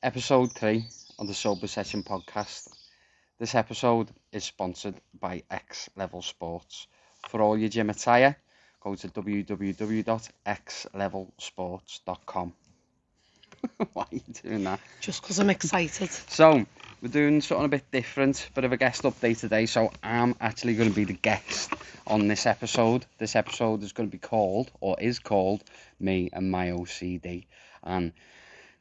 Episode 3 of the Sober Session podcast. This episode is sponsored by X Level Sports. For all your gym attire, go to www.xlevelsports.com. Why are you doing that? Just because I'm excited. So, we're doing something a bit different, bit of a guest update today. So, I'm actually going to be the guest on this episode. This episode is going to be called, or is called, Me and My Ocd. And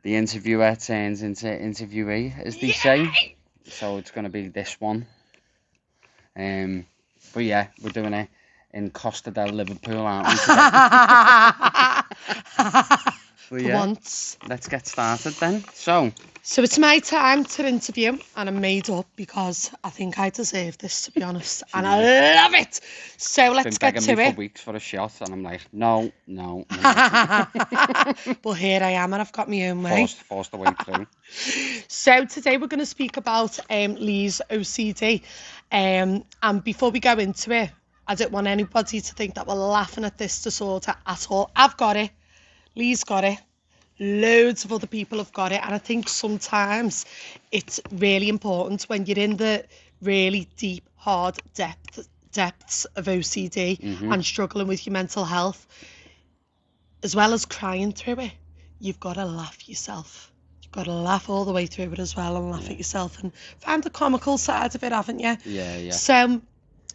the interviewer turns into interviewee, as they say. So it's going to be this one. But yeah, we're doing it in Costa del Liverpool, aren't we? So yeah, Once. let's get started then. So it's my time to interview, and I'm made up because I think I deserve this, to be honest, and I love it. So let's get to been begging me it. for weeks for a shot, and I'm like, no. But here I am, and I've got my own way. Forced the way through. So today we're going to speak about Lee's OCD. And before we go into it, I don't want anybody to think that we're laughing at this disorder at all. I've got it. Lee's got it. Loads of other people have got it. And I think sometimes it's really important when you're in the really deep, hard depths of OCD and struggling with your mental health, as well as crying through it, you've got to laugh yourself. You've got to laugh all the way through it as well and laugh at yourself and find the comical side of it, haven't you? Yeah. So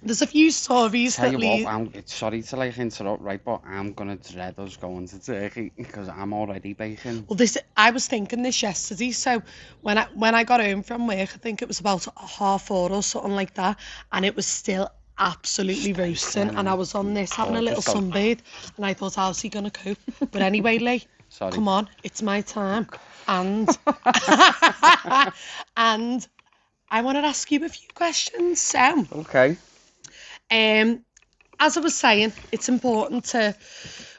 there's a few stories Tell that you what, I'm sorry to interrupt, right? But I'm gonna dread us going to Turkey because I'm already baking. Well, I was thinking this yesterday. So when I got home from work, I think it was about 4:30 or something like that, and it was still absolutely roasting. And I was on this having a little sunbathe, and I thought, how's he gonna cope? But anyway, Lee, Sorry. Come on, it's my time, and and I want to ask you a few questions. So. Okay. As I was saying, it's important to,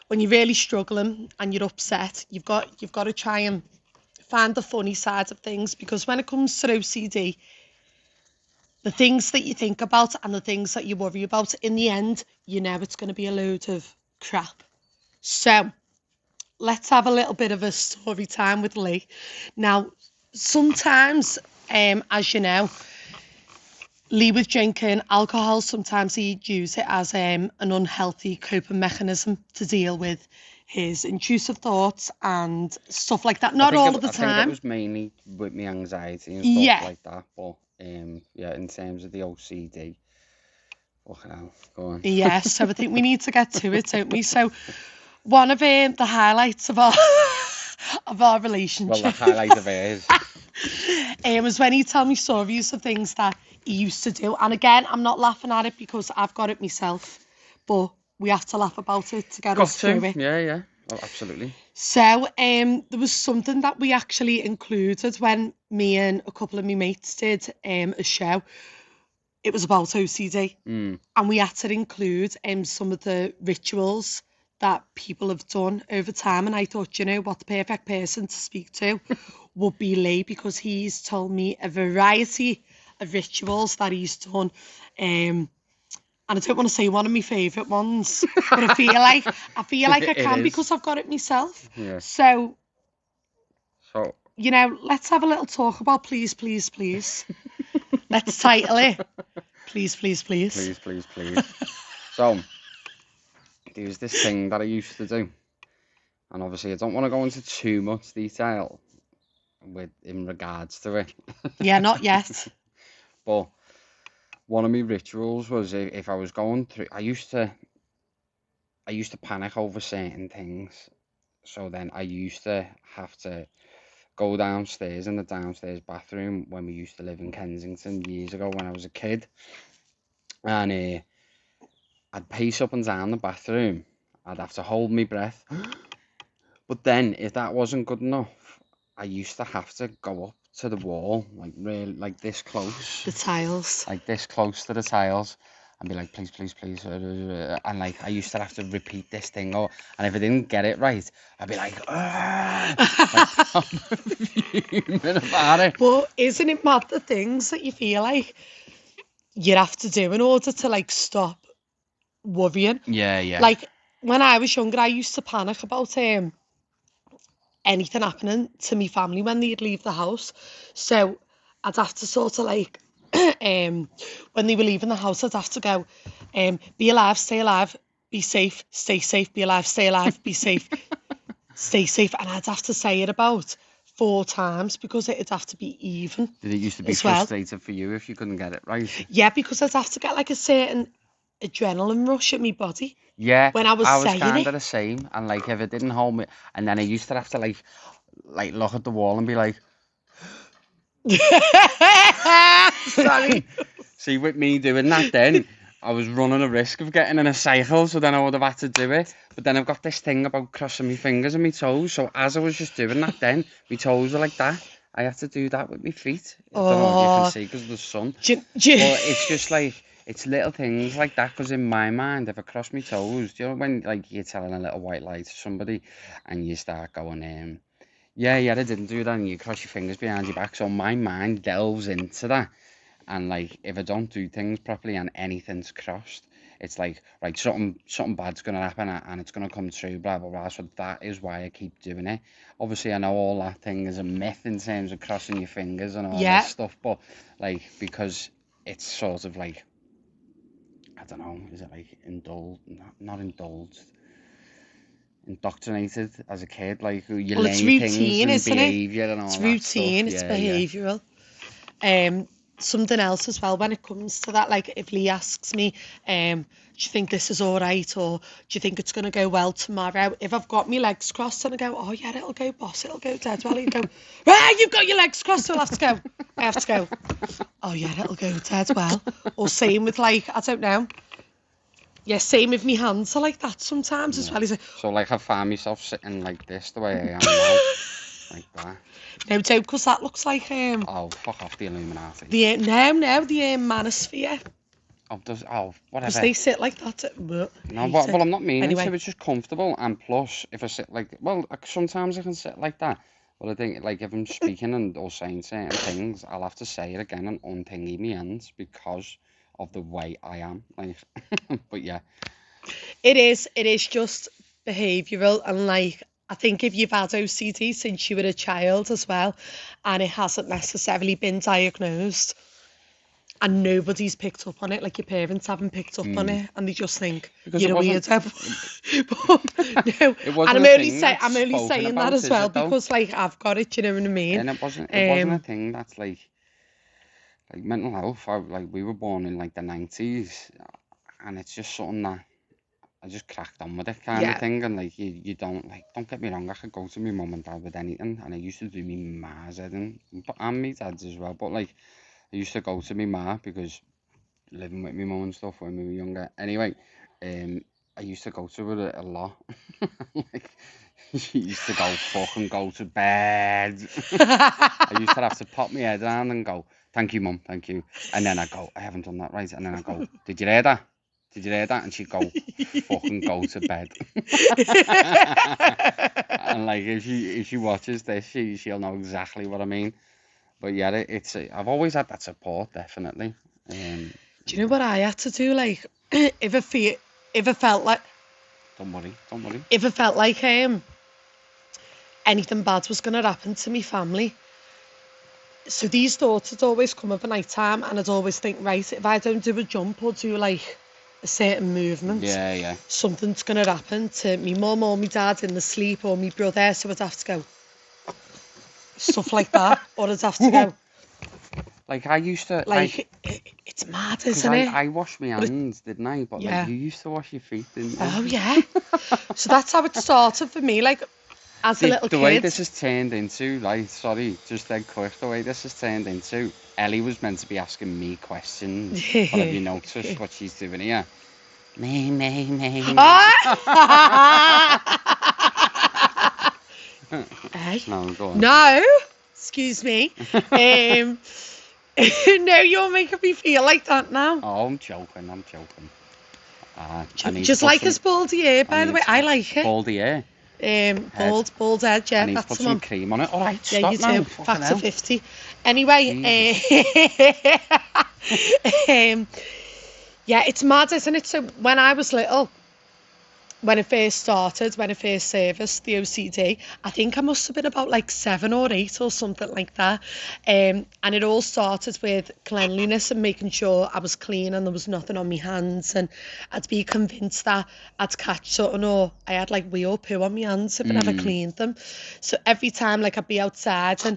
when you're really struggling and you're upset, you've got to try and find the funny side of things, because when it comes to OCD, the things that you think about and the things that you worry about, in the end, you know it's going to be a load of crap. So let's have a little bit of a story time with Lee. Now, sometimes, as you know, Lee with drinking alcohol, sometimes he'd use it as an unhealthy coping mechanism to deal with his intrusive thoughts and stuff like that. Not all of the time. I think it was mainly with my anxiety and stuff like that. But yeah, in terms of the OCD, fucking hell, go on. Yeah, so I think we need to get to it, don't we? So one of the highlights of our relationship. Well, the highlight of it is. Was when he told me stories of things that he used to do. And again, I'm not laughing at it because I've got it myself, but we have to laugh about it to get us through it. Yeah. Oh, absolutely. So there was something that we actually included when me and a couple of my mates did a show. It was about OCD. And we had to include some of the rituals that people have done over time. And I thought, you know what, the perfect person to speak to would be Lee, because he's told me a variety of rituals that he's done. And I don't want to say one of my favourite ones, but I feel like I can because I've got it myself. Yeah. So, you know, let's have a little talk about please. Let's title it. Please. Please. So, there's this thing that I used to do. And obviously I don't want to go into too much detail in regards to it. Yeah, not yet. But one of my rituals was, if I was going through, I used to panic over certain things. So then I used to have to go downstairs in the downstairs bathroom when we used to live in Kensington years ago when I was a kid. And I'd pace up and down the bathroom. I'd have to hold my breath. But then if that wasn't good enough, I used to have to go up to the wall, like really, like this close. The tiles. Like this close to the tiles, and be like, please. And like, I used to have to repeat this thing, and if I didn't get it right, I'd be like, fuming about it. But isn't it mad, the things that you feel like you have to do in order to like stop worrying? Yeah. Like when I was younger, I used to panic about anything happening to me family when they'd leave the house. So I'd have to sort of like, when they were leaving the house, I'd have to go, be alive, be safe, stay safe, be alive, be safe, stay safe. And I'd have to say it about 4 times because it'd have to be even. Did it used to be as well. frustrated for you if you couldn't get it right? Yeah, because I'd have to get like a certain adrenaline rush at my body. Yeah, when I was saying kind it. of the same, and like if it didn't hold me, and then I used to have to like look at the wall and be like, Sorry. see, with me doing that, then I was running a risk of getting in a cycle, so then I would have had to do it. But then I've got this thing about crossing my fingers and my toes, so as I was just doing that, then my toes were like that. I have to do that with my feet. I don't know if you can see because of the sun. But it's just like, it's little things like that, because in my mind, if I cross my toes, do you know when like you're telling a little white lie to somebody and you start going, yeah, I didn't do that, and you cross your fingers behind your back, so my mind delves into that. And like, if I don't do things properly and anything's crossed, it's like, right, something bad's gonna happen and it's gonna come true, blah blah blah. So that is why I keep doing it. Obviously, I know all that thing is a myth in terms of crossing your fingers and all this stuff, but like, because it's sort of like, I don't know, is it like not indulged, indoctrinated as a kid, like you learn it's things routine, and isn't it? behaviour and all It's that routine, stuff. it's behavioural. Something else as well when it comes to that, like if Lee asks me, do you think this is all right, or do you think it's going to go well tomorrow? If I've got my legs crossed and I go, oh yeah, it'll go, boss, it'll go dead well, he'd go, right, you've got your legs crossed, so I'll have to go. I have to go, oh yeah, it'll go dead well. Or same with like, I don't know. Yeah, same with me hands are like that sometimes as well. He's like, so like I find myself sitting like this the way I am now, like that. No, don't, because that looks like Oh, fuck off the Illuminati. the manosphere. Whatever. Because they sit like that. No, well, I'm not meaning anyway. to. It's just comfortable, and plus, if I sit like, well, sometimes I can sit like that. But I think, like, if I'm speaking and or saying certain things, I'll have to say it again and unthingy my hands because of the way I am. Like, but yeah. It is just behavioural, and like, I think if you've had OCD since you were a child as well, and it hasn't necessarily been diagnosed, and nobody's picked up on it, like your parents haven't picked up on it, and they just think because you're a weirdo. But no, and I'm only saying that as well because like I've got it. You know what I mean? And it wasn't a thing that's like mental health. We were born in like the 90s, and it's just something that I just cracked on with it kind of thing. And like you don't get me wrong, I could go to my mum and dad with anything, and I used to do me ma's head and me dad's as well, but like I used to go to my ma because living with my mum and stuff when we were younger. Anyway, I used to go to her a lot. Like, she used to go to bed. I used to have to pop my head around and go, thank you, mum, thank you. And then I go, I haven't done that right. And then I go, did you hear that? Did you hear that? And she'd go, fucking go to bed. And like, if she watches this, she'll know exactly what I mean. But yeah, I've always had that support, definitely. Do you know what I had to do? Like, if I felt like... Don't worry. If I felt like anything bad was going to happen to me family, so these thoughts would always come up at night time, and I'd always think, right, if I don't do a jump or do like a certain movement, something's going to happen to me mum or my dad in the sleep or my brother, so I'd have to go. Stuff like that, or I'd have to go. Like I used to... Like, it's mad, isn't it? I washed my hands, didn't I? But like, you used to wash your feet, didn't you? Oh, yeah. So that's how it started for me, like, as a little kid. The way this has turned into, like, sorry, just dead quick, the way this has turned into, Ellie was meant to be asking me questions. But have you noticed what she's doing here? Me. No, go on. No, excuse me. No, you're making me feel like that now. Oh, I'm joking. Just like his baldy hair, by the way. I like it. Baldy hair? Bald head, yeah. I need to put some cream on it. All right, stop yeah, you now. too. Factor 50. Anyway, yeah, it's mad, isn't it? So when I was little, when it first started, when it first serviced, the OCD, I think I must have been about like 7 or 8 or something like that. And it all started with cleanliness and making sure I was clean and there was nothing on my hands. And I'd be convinced that I'd catch something or I had like wee or poo on my hands if I never cleaned them. So every time like I'd be outside and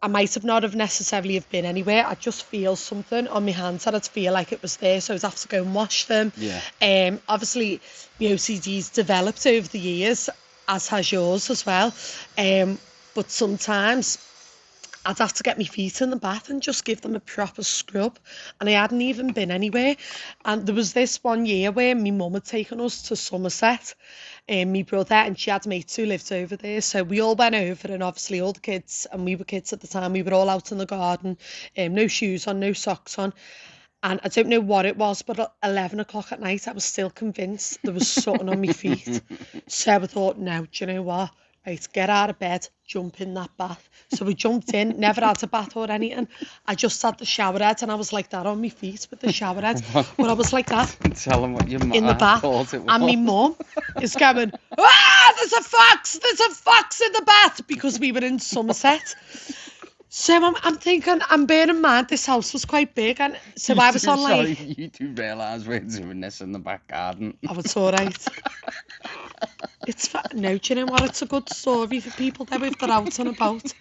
I might have not have necessarily have been anywhere. I'd just feel something on my hands and I'd feel like it was there, so I'd have to go and wash them. Yeah. Obviously, my OCD's developed over the years, as has yours as well. But sometimes I'd have to get my feet in the bath and just give them a proper scrub. And I hadn't even been anywhere. And there was this one year where my mum had taken us to Somerset, my brother, and she had mates who lived over there. So we all went over, and obviously all the kids, and we were kids at the time, we were all out in the garden, no shoes on, no socks on. And I don't know what it was, but at 11 o'clock at night, I was still convinced there was something on my feet. So I thought, no, do you know what? Right, get out of bed, jump in that bath. So we jumped in, never had a bath or anything. I just had the shower head and I was like that on my feet with the shower head. But I was like that. Tell them what your mum in the bath. thought it was. And my mum is going, there's a fox in the bath, because we were in Somerset. So I'm thinking, I'm bearing in mind this house was quite big, and so I was on like... Sorry, you do realise we're doing this in the back garden. Oh, it's all right. No, do you know what? It's a good story for people though if they're out and about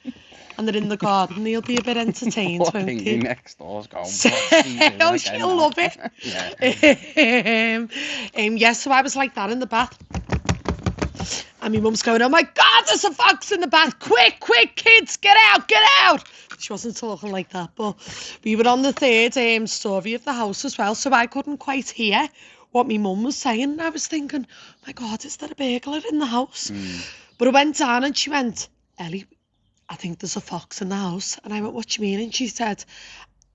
and they're in the garden. They'll be a bit entertained, won't they? Next door's gone. Oh, she'll love it. Yeah, so I was like that in the bath. And my mum's going, oh my God, there's a fox in the bath. Quick, kids, get out. She wasn't talking like that, but we were on the third story of the house as well, so I couldn't quite hear what my mum was saying. And I was thinking, oh my God, is there a burglar in the house? But I went down and she went, Ellie, I think there's a fox in the house. And I went, what do you mean? And she said,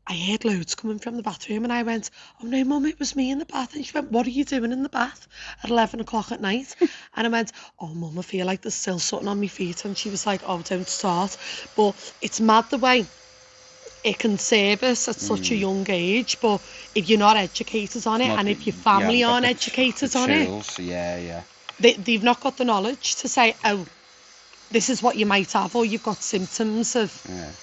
I heard loads coming from the bathroom. And I went, oh no, Mum, it was me in the bath. And she went, what are you doing in the bath at 11 o'clock at night? And I went, oh Mum, I feel like there's still something on my feet. And she was like, oh, don't start. But it's mad the way it can service at such a young age, but if you're not educated on it, and if your family aren't educated on it, they've not got the knowledge to say, oh, this is what you might have, or you've got symptoms of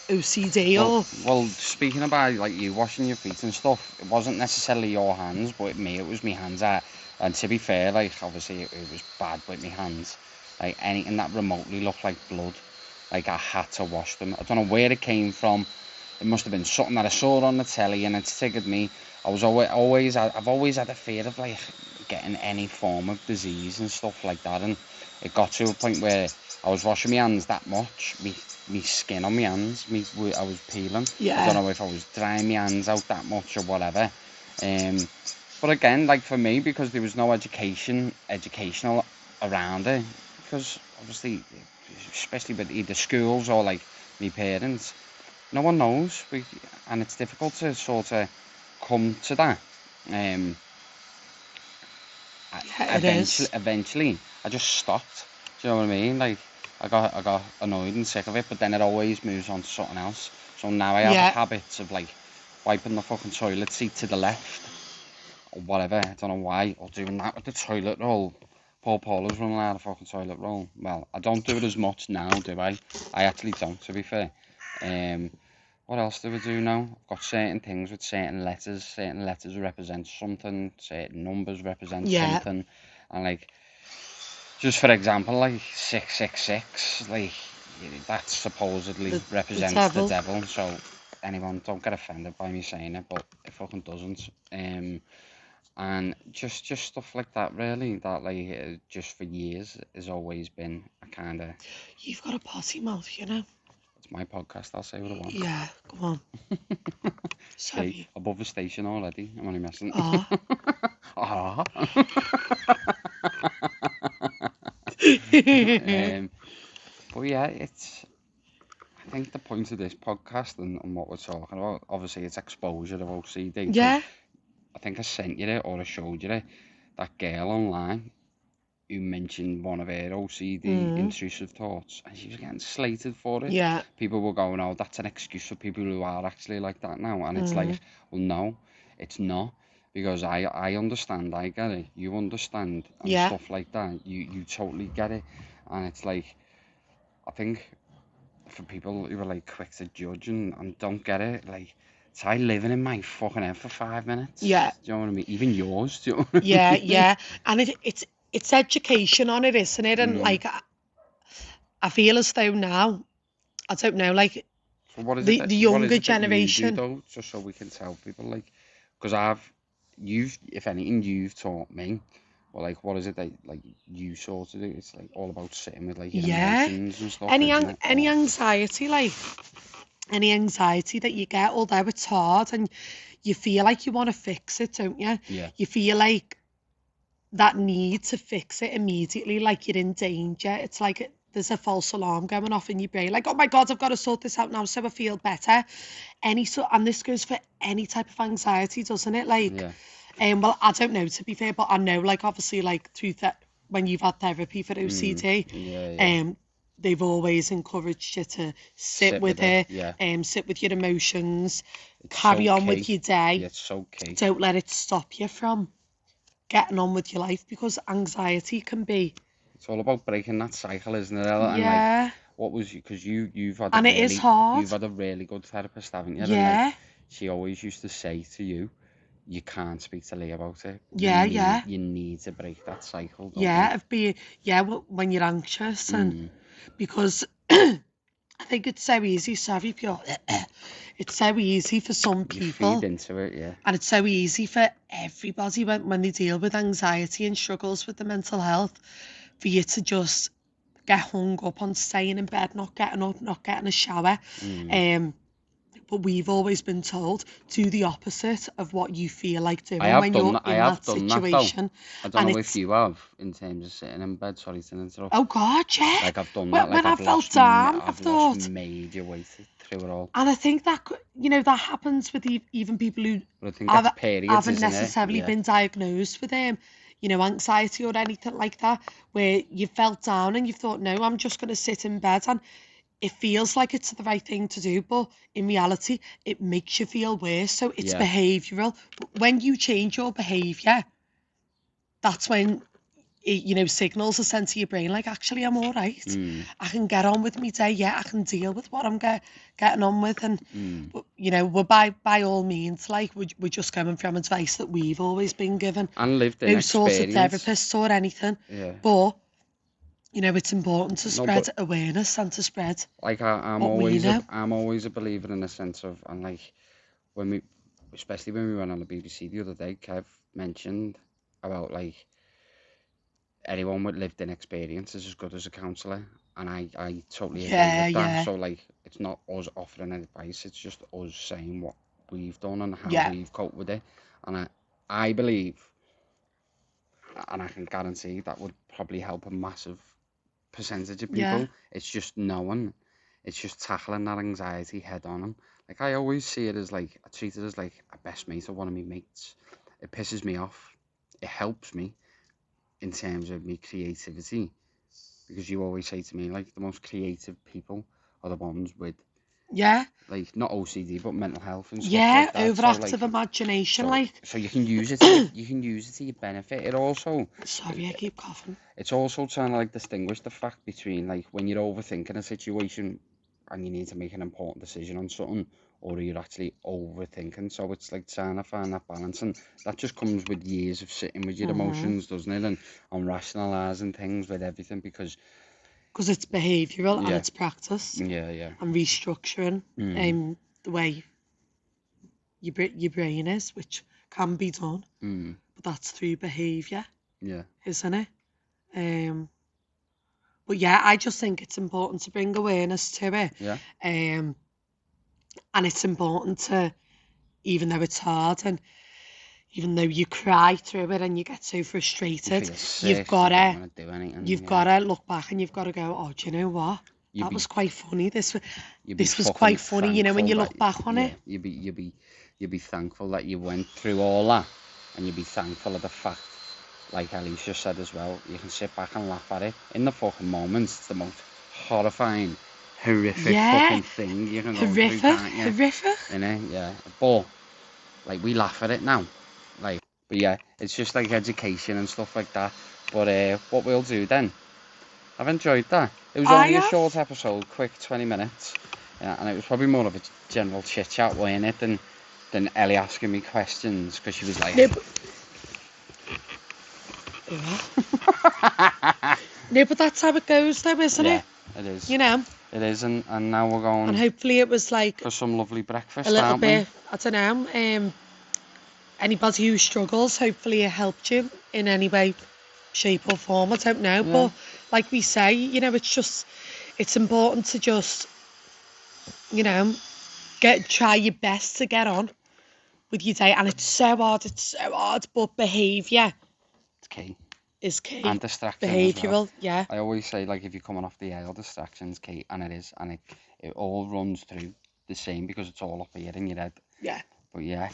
OCD. Well, speaking about like you washing your feet and stuff, it wasn't necessarily your hands, but it was my hands. And to be fair, like obviously it was bad with my hands. Like anything that remotely looked like blood, like I had to wash them. I don't know where it came from. It must have been something that I saw on the telly, and it triggered me. I've always had a fear of like getting any form of disease and stuff like that, and it got to a point where I was washing my hands that much, me skin on my hands, I was peeling. I don't know if I was drying my hands out that much or whatever. But again, like for me, because there was no educational around it, because obviously, especially with either schools or like my parents, no one knows, and it's difficult to sort of come to that. Eventually, I just stopped. Do you know what I mean? Like, I got annoyed and sick of it, but then it always moves on to something else. So now I have a habit of like wiping the fucking toilet seat to the left or whatever. I don't know why. Or doing that with the toilet roll. Poor Paula's running out of fucking toilet roll. Well, I don't do it as much now, do I? I actually don't, to be fair. What else do we do now? I've got certain things with certain letters. Certain letters represent something. Certain numbers represent something. And like, just for example, like 666, like that supposedly represents the devil. So anyone, don't get offended by me saying it, but it fucking doesn't. And just stuff like that, really. That like just for years has always been a kind of. You've got a potty mouth, you know. It's my podcast. I'll say what I want. Yeah, come on. See, above the station already. I'm only messing. But yeah, I think the point of this podcast and what we're talking about, obviously, it's exposure of OCD. Yeah. I think I sent you it or I showed you it. That girl online who mentioned one of her OCD intrusive thoughts, and she was getting slated for it. Yeah. People were going, oh, that's an excuse for people who are actually like that now. And it's like, well, no, it's not. because I understand, I get it, you understand, and Yeah. stuff like that. You totally get it, and it's like, I think for people who are like quick to judge and don't get it, like, it's like living in my fucking head for 5 minutes. Yeah. Do you know what I mean? Even yours. Do you know what I Yeah, mean? yeah. And it's education on it, isn't it? And like I feel as though now, I don't know, like So what is it the that what is younger it that you do generation. though, just so we can tell people, like, because you've, if anything, you've taught me. Well, like, what is it that like you sort of do? It's like all about sitting with like your Yeah. emotions and stuff, isn't it? Any anxiety, like any anxiety that you get, although it's hard and you feel like you want to fix it, don't you? Yeah. You feel like that need to fix it immediately, like you're in danger. It's like there's a false alarm going off in your brain, like, oh my God, I've got to sort this out now so I feel better. And this goes for any type of anxiety, doesn't it? Like, Yeah. well, I don't know, to be fair, but I know, like, obviously, like, through that, when you've had therapy for OCD, Yeah. Yeah. they've always encouraged you to sit Sit with with it. it, Yeah. sit with your emotions, It's carry so on key. with your day. Yeah, it's so key. Don't let it stop you from getting on with your life, because anxiety can be, It's all about breaking that cycle, isn't it, Ella? And like, yeah, what was you? Because you've had and it is hard. you've had a really good therapist, haven't you? And like, Yeah, she always used to say to you, you can't speak to Lee about it. yeah. You need to break that cycle, don't you? Yeah, of being, yeah, when you're anxious, and because I think it's so easy, sorry if you're, it's so easy for some You feed people, into it, yeah. and it's so easy for everybody when they deal with anxiety and struggles with the mental health, for you to just get hung up on staying in bed, not getting up, not getting a shower. But we've always been told, do the opposite of what you feel like doing when you're I in have that done that though. situation. I don't And know if it's, you have, in terms of sitting in bed. Sorry to interrupt. oh God, yeah. Like, I've done that. Like, When I felt down, I've I've lost thought, major weight through it all. and I think that, you know, that happens with even people who But I think that's have, periods, haven't isn't it? necessarily Yeah. been diagnosed with you know, anxiety or anything like that, where you felt down and you thought, no, I'm just going to sit in bed, and it feels like it's the right thing to do, but in reality, it makes you feel worse. So it's Yeah. behavioural. When you change your behaviour, that's when you know, signals are sent to your brain, like, actually, I'm all right. I can get on with my day. Yeah, I can deal with what I'm getting on with. And, you know, we're by all means, like, we're just coming from advice that we've always been given. And lived in No sort of experience. therapist or anything. Yeah. But, you know, it's important to No, spread but awareness and to spread like, what we know. I'm always a believer in the sense of, and like, when we, especially when we went on the BBC the other day, Kev mentioned about like, anyone with lived in experience is as good as a counsellor, and I totally agree Yeah, with that. yeah, So like, it's not us offering advice, it's just us saying what we've done and how yeah, we've coped with it. And I believe, and I can guarantee that would probably help a massive percentage of yeah, people. It's just knowing, it's just tackling that anxiety head on. And like, I always see it as like, I treat it as like a best mate or one of my mates. It pisses me off. It helps me in terms of my creativity, because you always say to me, like, the most creative people are the ones with, yeah, like, not OCD but mental health and stuff yeah, like that. So like, overactive imagination, like, so you can use it to you can use it to your benefit. It also, sorry, I keep coughing. it's also trying to like distinguish the fact between like when you're overthinking a situation and you need to make an important decision on something, or you're actually overthinking. So it's like trying to find that balance, and that just comes with years of sitting with your emotions, doesn't it? And rationalising things with everything, because It's behavioural and yeah, it's practice yeah, and restructuring the way your brain is, which can be done, but that's through behaviour, yeah, isn't it? But yeah, I just think it's important to bring awareness to it. yeah. Um, and it's important to, even though it's hard and even though you cry through it and you get so You frustrated, feel you've sick, you got don't to want to do anything. you've Yeah. got to look back and you've got to go, oh, do you know what? You'd That be was quite funny. you'd be Was quite fucking funny, you know, when thankful you that, look back on yeah, it. you'd be thankful that you went through all that, and you'd be thankful of the fact, like Alicia said as well, you can sit back and laugh at it. In the fucking moments, it's the most horrifying, horrific Yeah, fucking thing you can go through, horrific, can't you? horrific. Innit? Yeah. But like, we laugh at it now. Like, But yeah, it's just like education and stuff like that. But what we'll do then, I've enjoyed that. It was only a short episode, quick 20 minutes. Yeah, and it was probably more of a general chit chat, wasn't it, than Ellie asking me questions, because she was like... No, but that's how it goes though, isn't it? It is. You know? It is, and now we're going... And hopefully it was like... for some lovely breakfast, a little aren't bit, we? I don't know, anybody who struggles, hopefully it helped you in any way, shape or form, I don't know. But like we say, you know, it's important to just, you know, try your best to get on with your day. And it's so hard, but behaviour It's key. is key. And distractions Behavioural, as well. yeah. I always say, like, if you're coming off the ale, distractions key, and it is, and it all runs through the same because it's all up here in your head. Yeah. But yeah,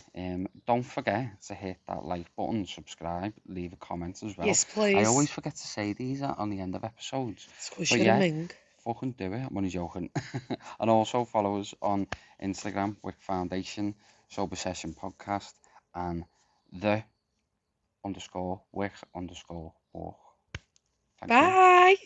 don't forget to hit that like button, subscribe, leave a comment as well. Yes, please. I always forget to say these on the end of episodes. But yeah, fucking do it. I'm only joking. And also follow us on Instagram, Wick Foundation, Sober Session Podcast, and _Wick_walk. Bye.